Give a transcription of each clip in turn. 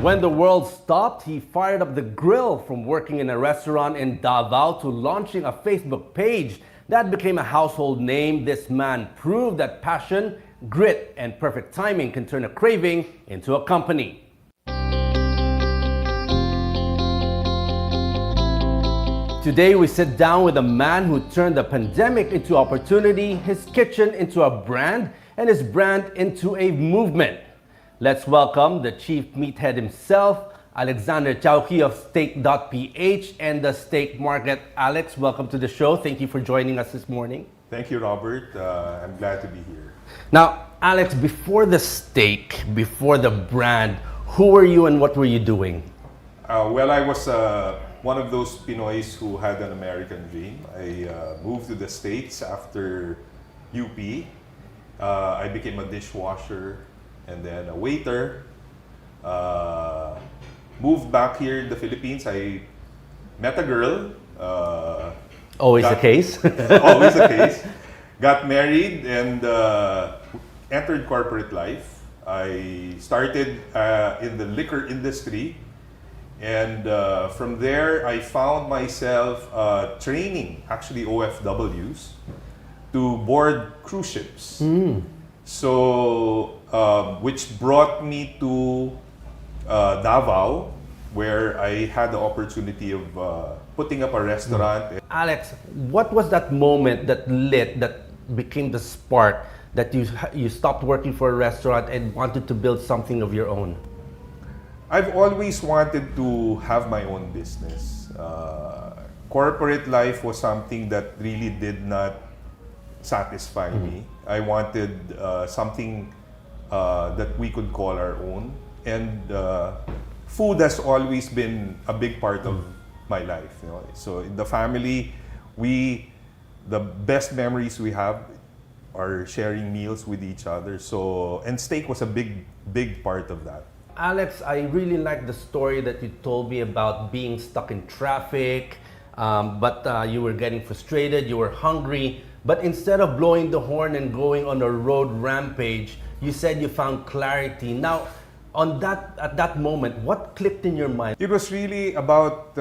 When the world stopped, he fired up the grill from working in a restaurant in Davao to launching a Facebook page that became a household name. This man proved that passion, grit, and perfect timing can turn a craving into a company. Today, we sit down with a man who turned the pandemic into opportunity, his kitchen into a brand, and his brand into a movement. Let's welcome the chief meathead himself, Alexander Tiaoqui of Steak.PH and the steak market. Alex, welcome to the show. Thank you for joining us this morning. Thank you, Robert. I'm glad to be here. Now, Alex, before the steak, before the brand, who were you and what were you doing? Well, I was one of those Pinoys who had an American dream. I moved to the States after UP. I became a dishwasher and then a waiter. Moved back here in the Philippines. I met a girl. Always the case. Always the case. Got married and entered corporate life. I started in the liquor industry. And from there, I found myself training, actually OFWs, to board cruise ships. So, which brought me to Davao, where I had the opportunity of putting up a restaurant. Alex, what was that moment that became the spark that you stopped working for a restaurant and wanted to build something of your own? I've always wanted to have my own business. Corporate life was something that really did not satisfy me. I wanted something that we could call our own. And food has always been a big part of my life. You know? So in the family, the best memories we have are sharing meals with each other. So, and steak was a big part of that. Alex, I really like the story that you told me about being stuck in traffic, but you were getting frustrated, you were hungry, but instead of blowing the horn and going on a road rampage, you said you found clarity. Now, at that moment, what clicked in your mind? It was really about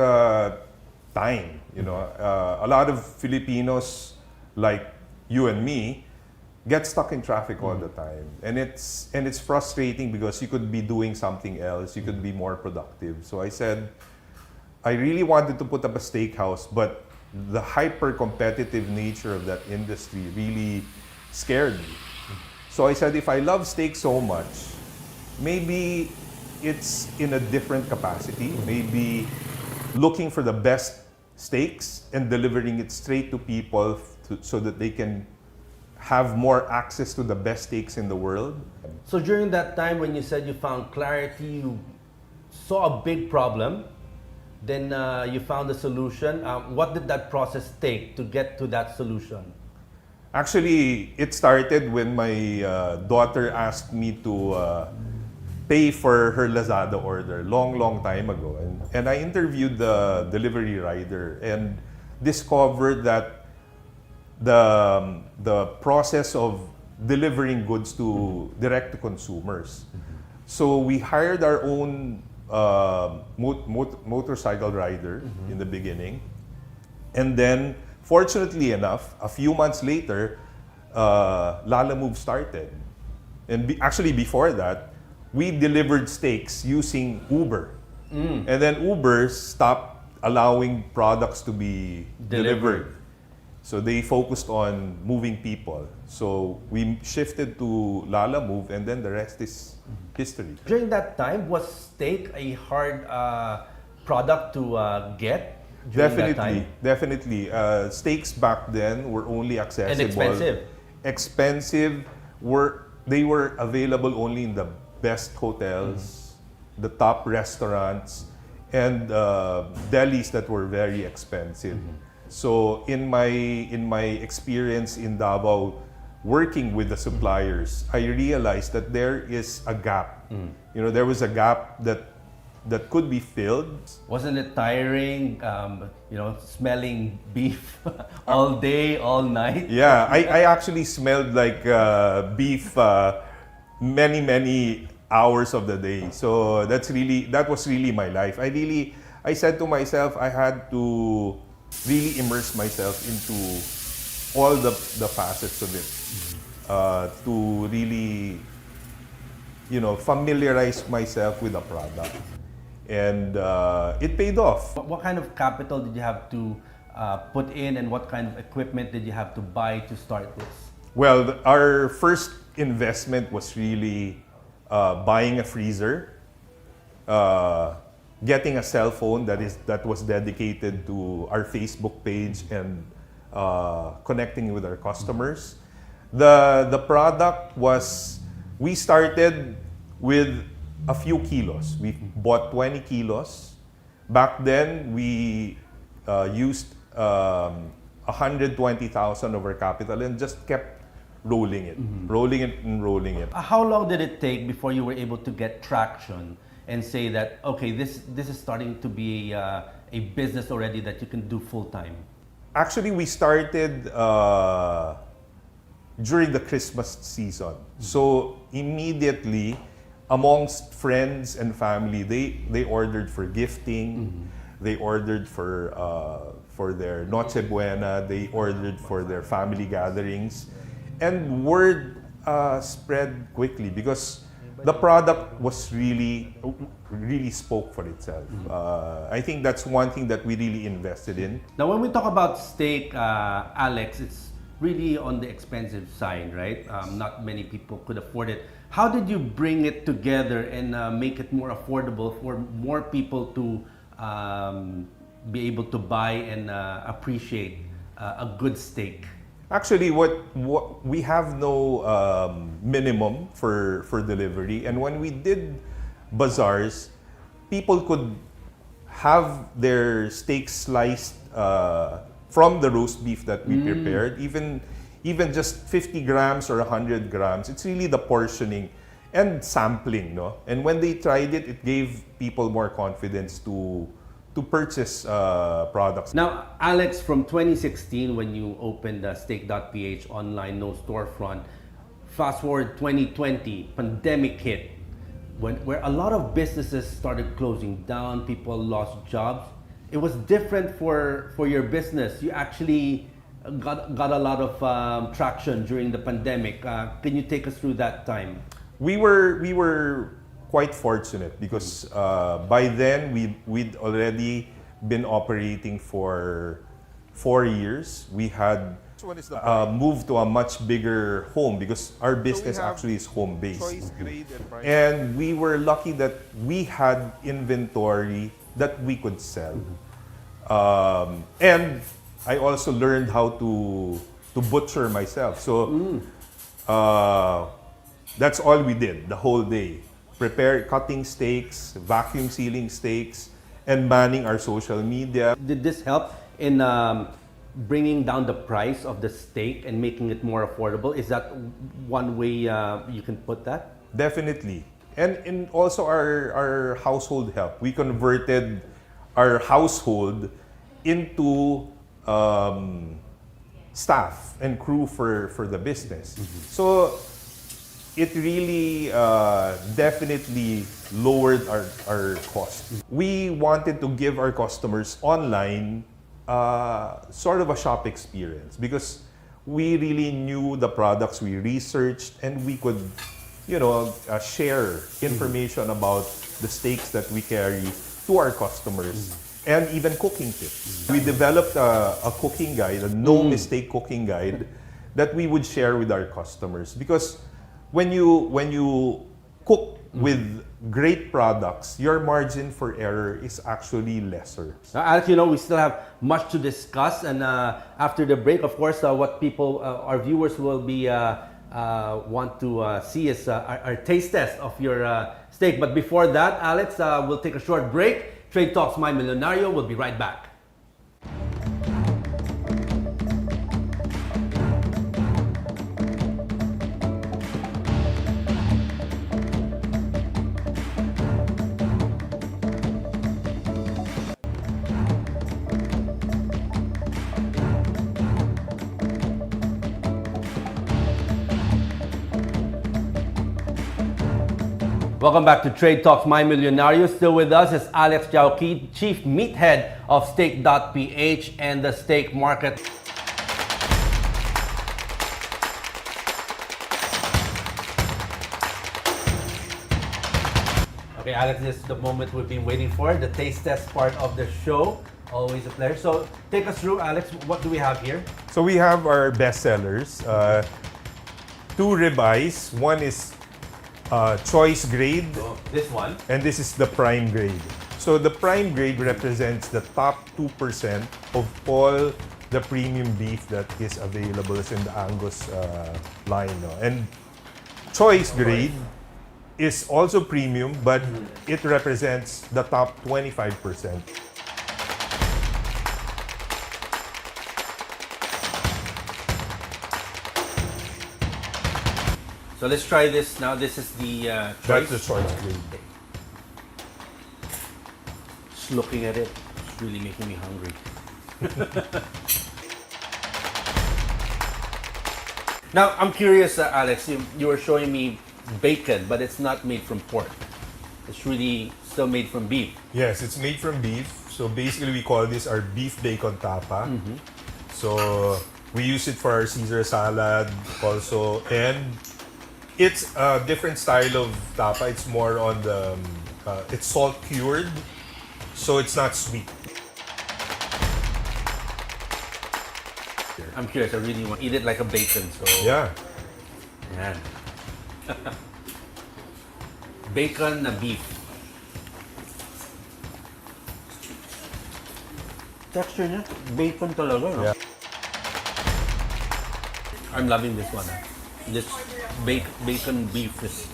time. You know, a lot of Filipinos, like you and me, get stuck in traffic all the time, and it's frustrating because you could be doing something else, you could be more productive. So I said, I really wanted to put up a steakhouse, but the hyper competitive nature of that industry really scared me. So I said, if I love steak so much, maybe it's in a different capacity, maybe looking for the best steaks and delivering it straight to people so that they can have more access to the best steaks in the world. So during that time when you said you found clarity, you saw a big problem, then you found a solution. What did that process take to get to that solution? Actually, it started when my daughter asked me to pay for her Lazada order long time ago. And I interviewed the delivery rider and discovered that the process of delivering goods to direct to consumers. So we hired our own motorcycle rider in the beginning, and then fortunately enough, a few months later, Lalamove started. And actually before that, we delivered steaks using Uber, and then Uber stopped allowing products to be delivered. So they focused on moving people. So we shifted to Lalamove, and then the rest is history. During that time, was steak a hard product to get? Definitely. Steaks back then were only accessible. And expensive. They were available only in the best hotels, the top restaurants, and delis that were very expensive. So in my experience in Davao, working with the suppliers, I realized that there is a gap. You know, there was a gap that could be filled. Wasn't it tiring, smelling beef all day, all night? Yeah, I actually smelled like beef many hours of the day. So that was really my life. I said to myself, I had to really immerse myself into all the facets of it to really, familiarize myself with the product. And it paid off. What kind of capital did you have to put in, and what kind of equipment did you have to buy to start this? Well, our first investment was really buying a freezer, getting a cell phone that was dedicated to our Facebook page, and connecting with our customers. The product was, we started with a few kilos. We bought 20 kilos. Back then, we used 120,000 of our capital and just kept rolling it, rolling it and rolling it. How long did it take before you were able to get traction and say that, okay, this is starting to be a business already that you can do full time? Actually, we started during the Christmas season. So immediately, amongst friends and family, they ordered for gifting, they ordered for their Noche Buena, they ordered for their family gatherings. And word spread quickly because the product was really spoke for itself. I think that's one thing that we really invested in. Now, when we talk about steak, Alex, it's really on the expensive side, right? Not many people could afford it. How did you bring it together and make it more affordable for more people to be able to buy and appreciate a good steak? Actually, what we have no minimum for delivery, and when we did bazaars, people could have their steak sliced from the roast beef that we prepared, even just 50 grams or 100 grams. It's really the portioning and sampling, no? And when they tried it, it gave people more confidence to purchase products. Now, Alex, from 2016, when you opened Steak.PH online, no storefront, fast forward 2020, pandemic hit, where a lot of businesses started closing down, people lost jobs. It was different for your business. You actually got a lot of traction during the pandemic. Can you take us through that time? We were quite fortunate because by then we'd already been operating for 4 years. We had moved to a much bigger home because our business actually is home-based. And we were lucky that we had inventory that we could sell. And I also learned how to butcher myself. So that's all we did the whole day. Prepare cutting steaks, vacuum sealing steaks, and manning our social media. Did this help in bringing down the price of the steak and making it more affordable? Is that one way you can put that? Definitely. And also our household help. We converted our household into staff and crew for the business. So it really definitely lowered our cost. We wanted to give our customers online sort of a shop experience because we really knew the products, we researched, and we could, share information about the steaks that we carry to our customers. And even cooking tips. We developed a cooking guide, a no-mistake cooking guide that we would share with our customers. Because when you cook with great products, your margin for error is actually lesser. Alex, we still have much to discuss, and after the break, of course, what people, our viewers will be want to see is our taste test of your steak. But before that, Alex, we'll take a short break. Trade Talks My Milyonaryo. We'll be right back. Welcome back to Trade Talks. My Milyonaryo. Still with us is Alex Tiaoqui, Chief Meathead of Steak.PH and the steak market. Okay, Alex, this is the moment we've been waiting for, the taste test part of the show. Always a pleasure. So take us through, Alex, what do we have here? So we have our best sellers. Two ribeyes. One is choice grade, So, this one. and this is the prime grade. So the prime grade represents the top 2% of all the premium beef that is available in the Angus line. No? And choice grade is also premium, but it represents the top 25%. So let's try this now. This is the choice. That's the choice grade. Just looking at it, it's really making me hungry. Now, I'm curious, Alex, you were showing me bacon, but it's not made from pork. It's really still made from beef. Yes, it's made from beef. So basically, we call this our beef bacon tapa. So we use it for our Caesar salad also, and it's a different style of tapa. It's more on the it's salt cured, so it's not sweet. I'm curious. I really want to eat it like a bacon. So Yeah. man. Bacon na beef. Texture niya, bacon talaga. No? Yeah. I'm loving this one. This bacon beef is.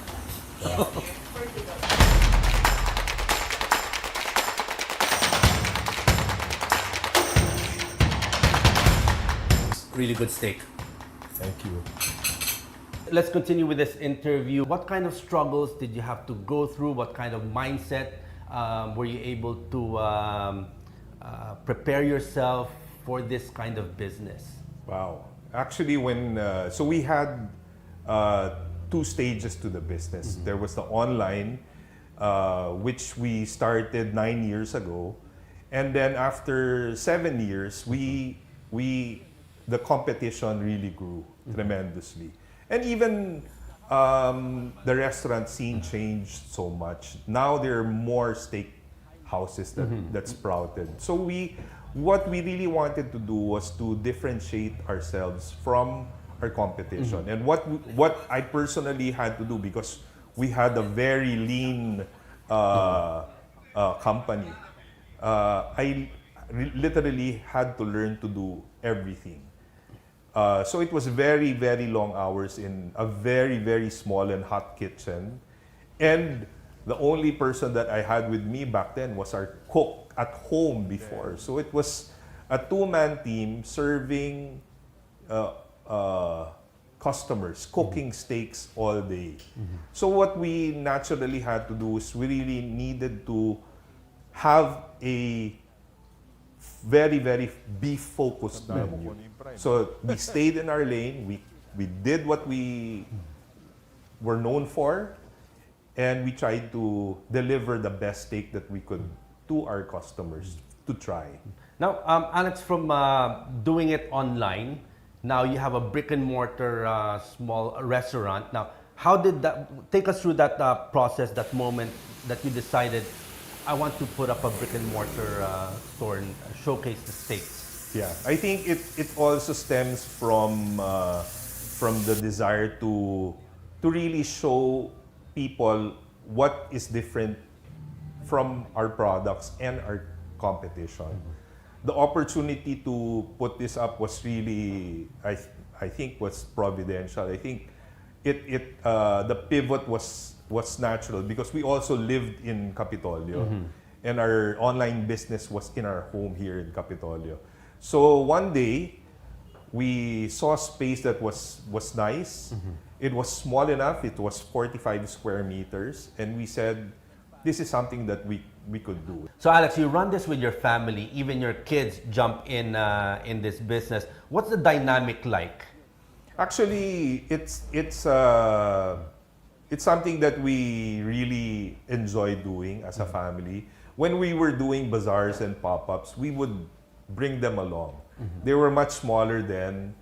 Really good steak. Thank you. Let's continue with this interview. What kind of struggles did you have to go through? What kind of mindset were you able to prepare yourself for this kind of business? Wow. Actually, when so we had two stages to the business. There was the online, which we started 9 years ago, and then after 7 years, the competition really grew tremendously, and even the restaurant scene changed so much. Now there are more steak houses that sprouted. So what we really wanted to do was to differentiate ourselves from our competition. And what I personally had to do, because we had a very lean company, I literally had to learn to do everything. So it was very, very long hours in a very, very small and hot kitchen. And the only person that I had with me back then was our cook at home before. So it was a two-man team serving customers, cooking steaks all day. So what we naturally had to do is we really needed to have a very, very beef-focused menu. So we stayed in our lane, we did what we were known for, and we tried to deliver the best steak that we could to our customers to try. Now, Alex, from doing it online, now you have a brick and mortar small restaurant. Now, how did that, take us through that process, that moment that you decided, I want to put up a brick and mortar store and showcase the steaks? Yeah, I think it also stems from the desire to really show people what is different from our products and our competition. The opportunity to put this up was really, I think, was providential. I think the pivot was natural because we also lived in Capitolio, and our online business was in our home here in Capitolio. So one day, we saw a space that was nice. It was small enough. It was 45 square meters, and we said, this is something that we could do. So Alex, you run this with your family, even your kids jump in this business. What's the dynamic like? Actually, it's it's something that we really enjoy doing as a family. When we were doing bazaars and pop-ups, we would bring them along. They were much smaller then,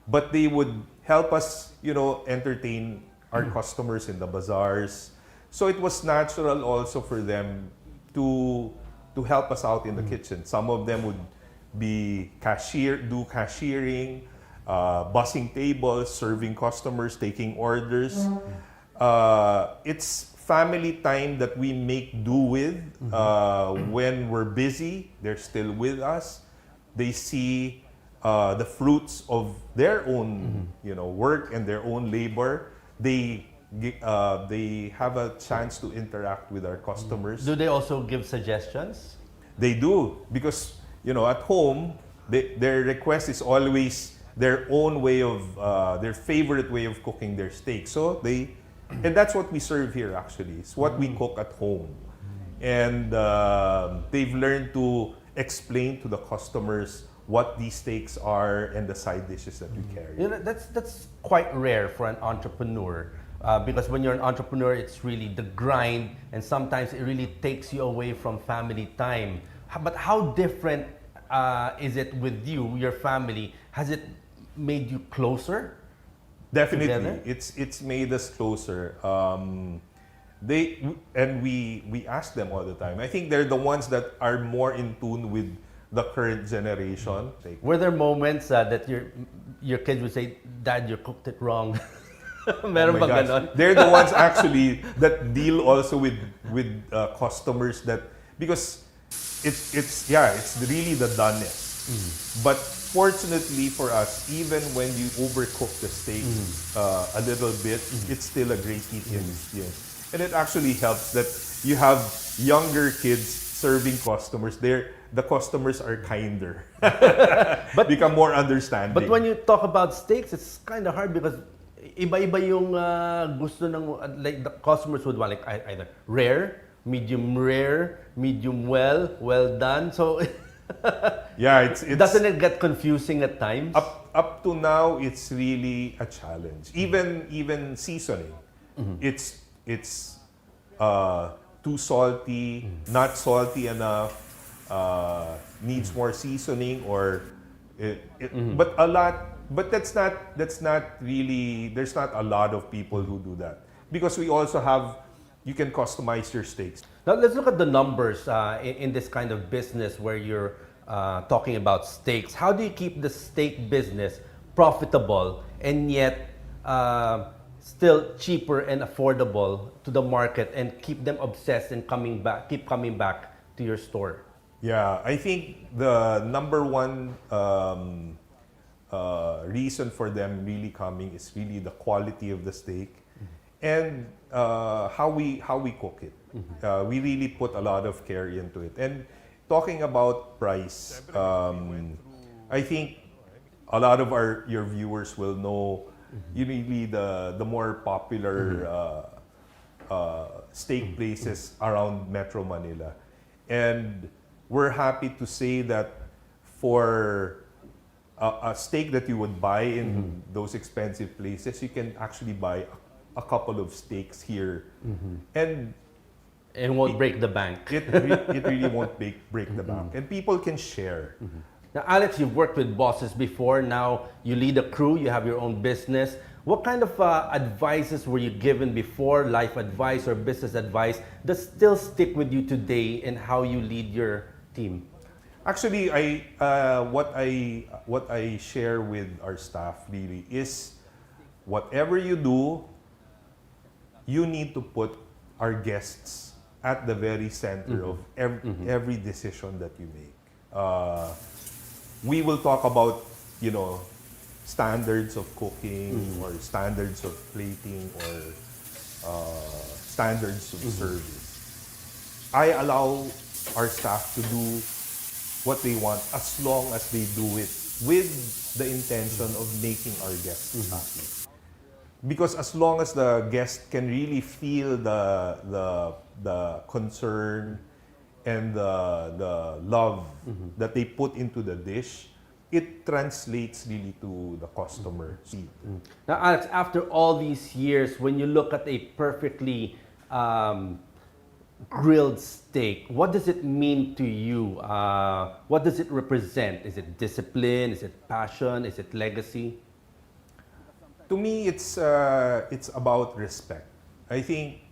but they would help us, entertain our customers in the bazaars. So it was natural also for them to help us out in the kitchen. Some of them would be do cashiering, bussing tables, serving customers, taking orders. It's family time that we make do with. When we're busy, they're still with us. They see the fruits of their own, work and their own labor. They have a chance to interact with our customers. Do they also give suggestions? They do, because at home, their request is always their own way of their favorite way of cooking their steak. So and that's what we serve here actually. It's what we cook at home, and they've learned to explain to the customers what these steaks are and the side dishes that we carry. That's quite rare for an entrepreneur. Because when you're an entrepreneur, it's really the grind, and sometimes it really takes you away from family time. But how different is it with you, your family? Has it made you closer? Definitely, Together? it's made us closer. We ask them all the time. I think they're the ones that are more in tune with the current generation. Were there moments that your kids would say, "Dad, you cooked it wrong"? Meron Oh my bang gosh. ganon? They're the ones actually that deal also with customers, that because it's really the doneness. But fortunately for us, even when you overcook the steak a little bit, it's still a great eating experience. And it actually helps that you have younger kids serving customers. The customers are kinder, but become more understanding. But when you talk about steaks, it's kind of hard because iba-iba yung gusto ng like the customers would want, like either rare, medium well done. So yeah, it's doesn't it get confusing at times? up to now, it's really a challenge. Even seasoning, it's too salty, not salty enough, needs more seasoning, or but that's not really, there's not a lot of people who do that, because we also have, you can customize your steaks. Now let's look at the numbers in this kind of business where you're talking about steaks. How do you keep the steak business profitable and yet still cheaper and affordable to the market, and keep them obsessed and keep coming back to your store? Yeah, I think the number one reason for them really coming is really the quality of the steak and how we cook it. We really put a lot of care into it. And talking about price, I think a lot of your viewers will know really the more popular steak places around Metro Manila. And we're happy to say that for a steak that you would buy in those expensive places, you can actually buy a couple of steaks here, and it won't break the bank. It really won't break the bank, and people can share. Now, Alex, you've worked with bosses before. Now you lead a crew. You have your own business. What kind of advices were you given before, life advice or business advice, that still stick with you today in how you lead your team? Actually, what I share with our staff really is, whatever you do, you need to put our guests at the very center of every decision that you make. We will talk about, standards of cooking or standards of plating or standards of service. I allow our staff to do what they want as long as they do it with the intention of making our guests happy. Because as long as the guest can really feel the concern and the love that they put into the dish, it translates really to the customer. Now, Alex, after all these years, when you look at a perfectly grilled steak, what does it mean to you? What does it represent? Is it discipline? Is it passion? Is it legacy? To me, it's about respect. I think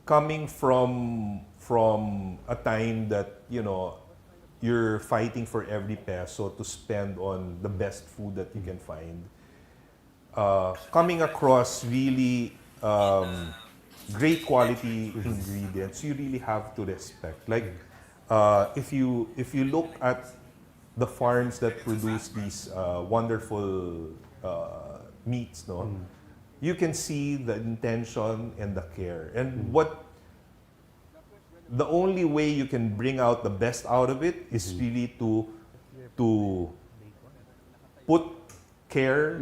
coming from a time that you're fighting for every peso to spend on the best food that you can find, coming across really great quality ingredients, you really have to respect. Like if you look at the farms that produce these wonderful meats, no, you can see the intention and the care. And the only way you can bring out the best out of it is really to put care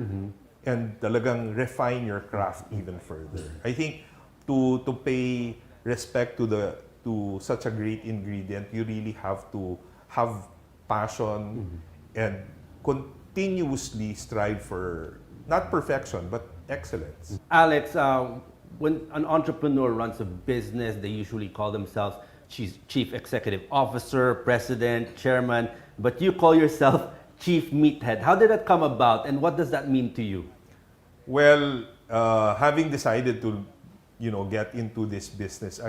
and talagang refine your craft even further. I think to pay respect to such a great ingredient, you really have to have passion and continuously strive for not perfection but excellence. Alex, when an entrepreneur runs a business, they usually call themselves chief executive officer, president, chairman, but you call yourself Chief Meathead. How did that come about, and what does that mean to you? Well, having decided to get into this business,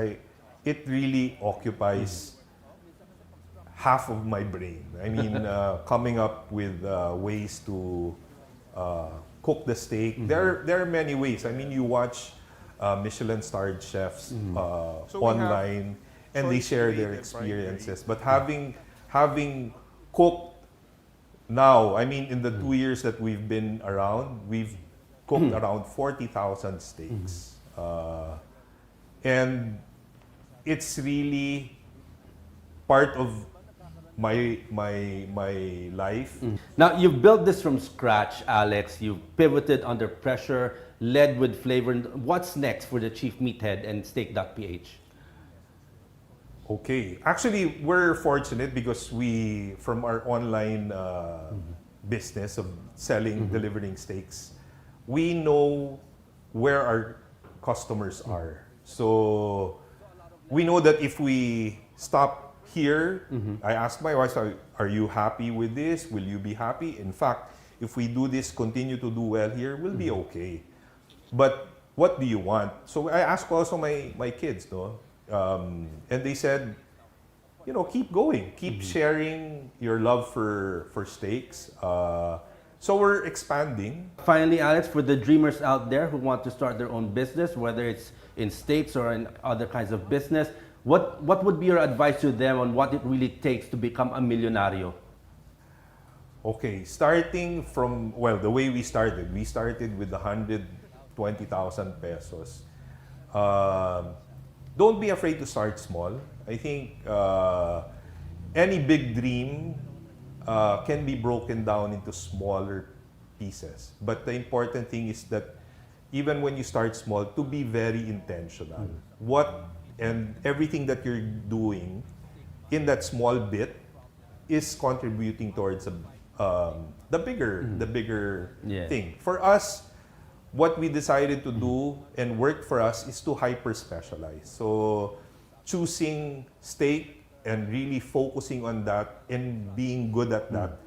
it really occupies half of my brain. I mean, coming up with ways to cook the steak. There are many ways. I mean, you watch Michelin-starred chefs online, and they share their experiences. But having cooked now, I mean, in the 2 years that we've been around, we've cooked around 40,000 steaks. And it's really part of my life. Now, you've built this from scratch, Alex. You've pivoted under pressure, led with flavor. What's next for the Chief Meathead and Steak.PH? Okay. Actually, we're fortunate because from our online business of selling, delivering steaks, we know where our customers are. So we know that if we stop here, I asked my wife, are you happy with this? Will you be happy? In fact, if we do this, continue to do well here, we'll be okay. But what do you want? So I asked also my kids, no? And they said, keep going, keep sharing your love for steaks. So we're expanding. Finally, Alex, for the dreamers out there who want to start their own business, whether it's in steaks or in other kinds of business, what would be your advice to them on what it really takes to become a Milyonaryo? Okay, starting from, the way we started with 120,000 pesos. Don't be afraid to start small. I think any big dream can be broken down into smaller pieces. But the important thing is that even when you start small, to be very intentional. And everything that you're doing in that small bit is contributing towards the bigger thing. For us, what we decided to do and work for us is to hyper specialize. So choosing steak and really focusing on that and being good at that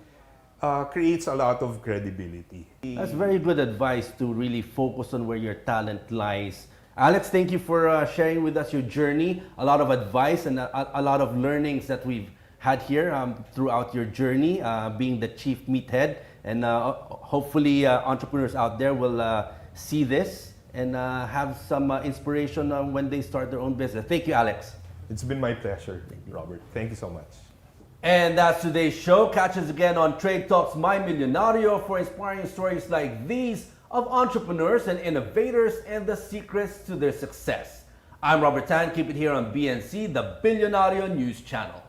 creates a lot of credibility. That's very good advice, to really focus on where your talent lies. Alex, thank you for sharing with us your journey, a lot of advice and a lot of learnings that we've had here throughout your journey, being the Chief Meathead. And hopefully entrepreneurs out there will see this and have some inspiration when they start their own business. Thank you, Alex. It's been my pleasure, Robert. Thank you so much. And that's today's show. Catch us again on Trade Talks My Milyonaryo for inspiring stories like these of entrepreneurs and innovators and the secrets to their success. I'm Robert Tan. Keep it here on BNC, the Bilyonaryo News Channel.